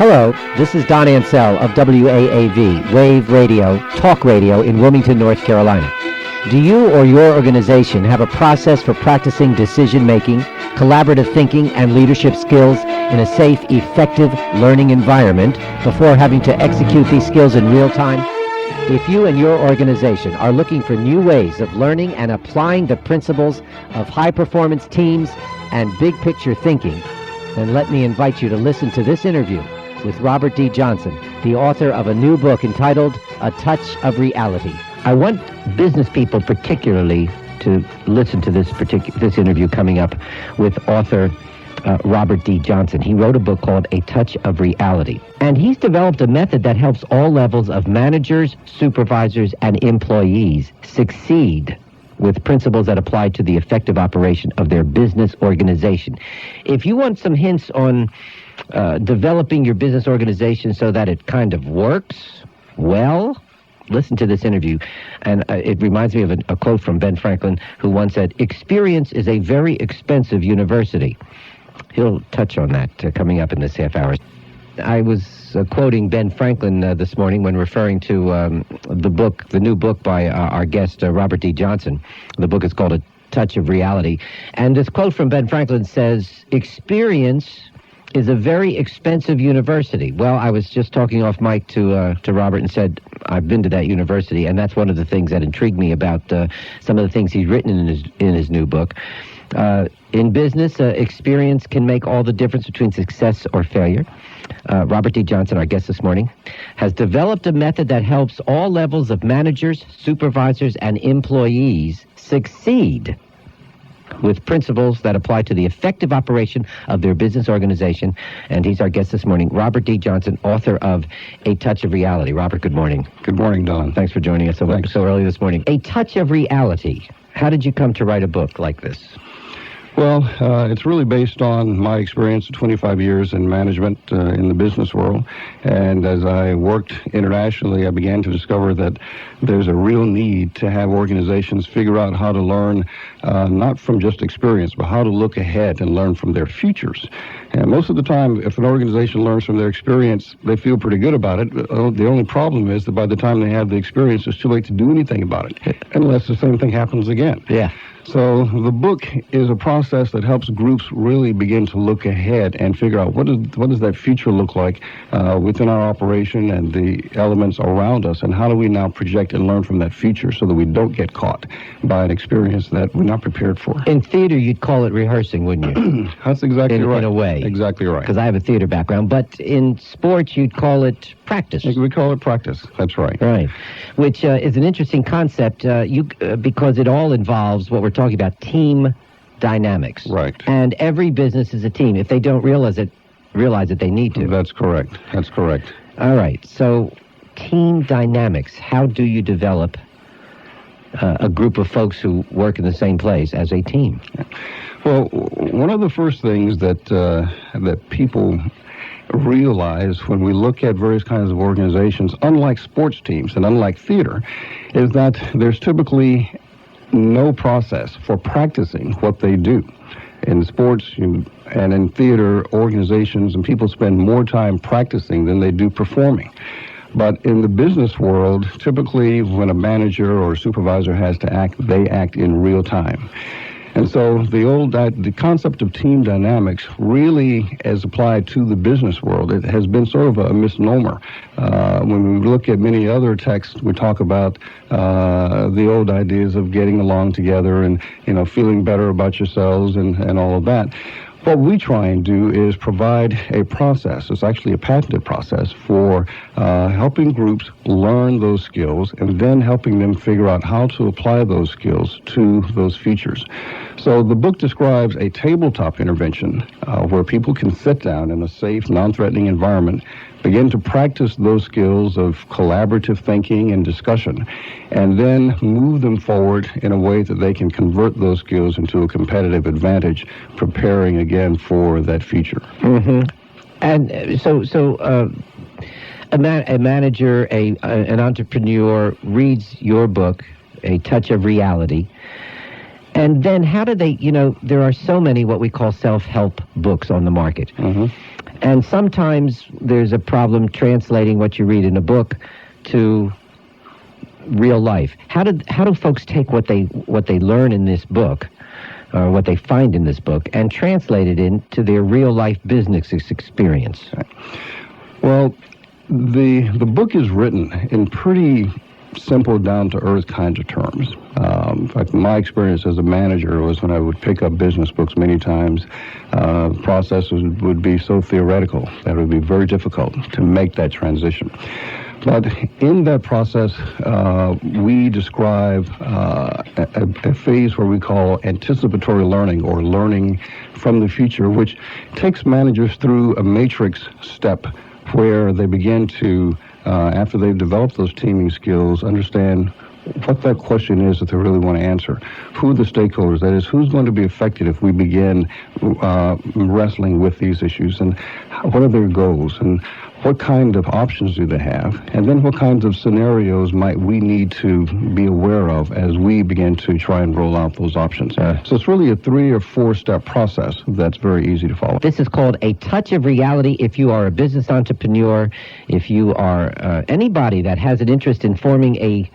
Hello, this is Don Ansell of WAAV, Wave Radio, Talk Radio in Wilmington, North Carolina. Do you or your organization have a process for practicing decision-making, collaborative thinking, and leadership skills in a safe, effective learning environment before having to execute these skills in real time? If you and your organization are looking for new ways of learning and applying the principles of high-performance teams and big-picture thinking, then let me invite you to listen to this interview with Robert D. Johnson, the author of a new book entitled A Touch of Reality. I want business people particularly to listen to this interview coming up with author Robert D. Johnson. He wrote a book called A Touch of Reality. And he's developed a method that helps all levels of managers, supervisors, and employees succeed with principles that apply to the effective operation of their business organization. If you want some hints on developing your business organization so that it kind of works well, listen to this interview. And it reminds me of a quote from Ben Franklin, who once said, "Experience is a very expensive university." He'll touch on that coming up in this half hour. I was quoting Ben Franklin this morning when referring to the new book by our guest, Robert D. Johnson. The book is called A Touch of Reality. And this quote from Ben Franklin says, "Experience is a very expensive university." Well, I was just talking off mic to Robert and said, I've been to that university, and that's one of the things that intrigued me about some of the things he's written in his new book. In business, experience can make all the difference between success or failure. Robert D. Johnson, our guest this morning, has developed a method that helps all levels of managers, supervisors, and employees succeed with principles that apply to the effective operation of their business organization. And he's our guest this morning, Robert D. Johnson, author of A Touch of Reality. Robert, good morning. Good morning, Don. Thanks for joining us so early this morning. A Touch of Reality. How did you come to write a book like this? Well, it's really based on my experience of 25 years in management in the business world. And as I worked internationally, I began to discover that there's a real need to have organizations figure out how to learn, not from just experience, but how to look ahead and learn from their futures. And most of the time, if an organization learns from their experience, they feel pretty good about it. The only problem is that by the time they have the experience, it's too late to do anything about it, unless the same thing happens again. Yeah. So the book is a process that helps groups really begin to look ahead and figure out what does that future look like within our operation and the elements around us, and how do we now project and learn from that future so that we don't get caught by an experience that we're not prepared for. In theater, you'd call it rehearsing, wouldn't you? That's exactly right. In a way. Exactly right. Because I have a theater background. But in sports, you'd call it practice. We call it practice. That's right. Right. Which is an interesting concept because it all involves what we're talking about, team dynamics. Right. And every business is a team. If they don't realize it, they need to. That's correct. That's correct. All right. So team dynamics, how do you develop a group of folks who work in the same place as a team? Well, one of the first things that people realize when we look at various kinds of organizations, unlike sports teams and unlike theater, is that there's typically no process for practicing what they do. In sports and in theater, organizations and people spend more time practicing than they do performing. But in the business world, typically when a manager or a supervisor has to act, they act in real time. And so the concept of team dynamics really, as applied to the business world, it has been sort of a misnomer. When we look at many other texts, we talk about the old ideas of getting along together and, feeling better about yourselves and all of that. What we try and do is provide a process. It's actually a patented process for helping groups learn those skills and then helping them figure out how to apply those skills to those features. So the book describes a tabletop intervention where people can sit down in a safe, non-threatening environment, begin to practice those skills of collaborative thinking and discussion, and then move them forward in a way that they can convert those skills into a competitive advantage, preparing again for that future. Mm-hmm. And so a manager, an entrepreneur reads your book, A Touch of Reality, And then how do they, there are so many what we call self-help books on the market. Mm-hmm. And sometimes there's a problem translating what you read in a book to real life. How do folks take what they learn in this book, or what they find in this book, and translate it into their real life business experience? Well, the book is written in pretty simple, down-to-earth kinds of terms. In fact, my experience as a manager was when I would pick up business books many times, processes would be so theoretical that it would be very difficult to make that transition. But in that process, we describe a phase where we call anticipatory learning, or learning from the future, which takes managers through a matrix step where they begin to, after they've developed those teaming skills, understand what that question is that they really want to answer. Who are the stakeholders? That is, who's going to be affected if we begin wrestling with these issues? And what are their goals? And what kind of options do they have? And then what kinds of scenarios might we need to be aware of as we begin to try and roll out those options? So it's really a 3 or 4 step process that's very easy to follow. This is called A Touch of Reality. If you are a business entrepreneur, if you are anybody that has an interest in forming a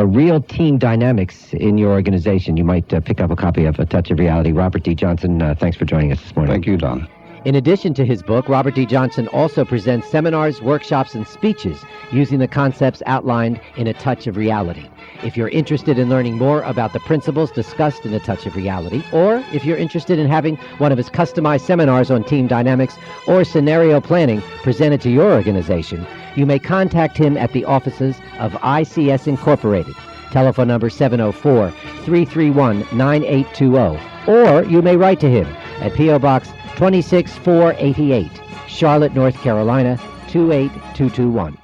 real team dynamics in your organization, you might pick up a copy of A Touch of Reality. Robert D. Johnson, thanks for joining us this morning. Thank you, Don. In addition to his book, Robert D. Johnson also presents seminars, workshops, and speeches using the concepts outlined in A Touch of Reality. If you're interested in learning more about the principles discussed in A Touch of Reality, or if you're interested in having one of his customized seminars on team dynamics or scenario planning presented to your organization, you may contact him at the offices of ICS Incorporated. Telephone number 704-331-9820. Or you may write to him at P.O. Box 26488, Charlotte, North Carolina, 28221.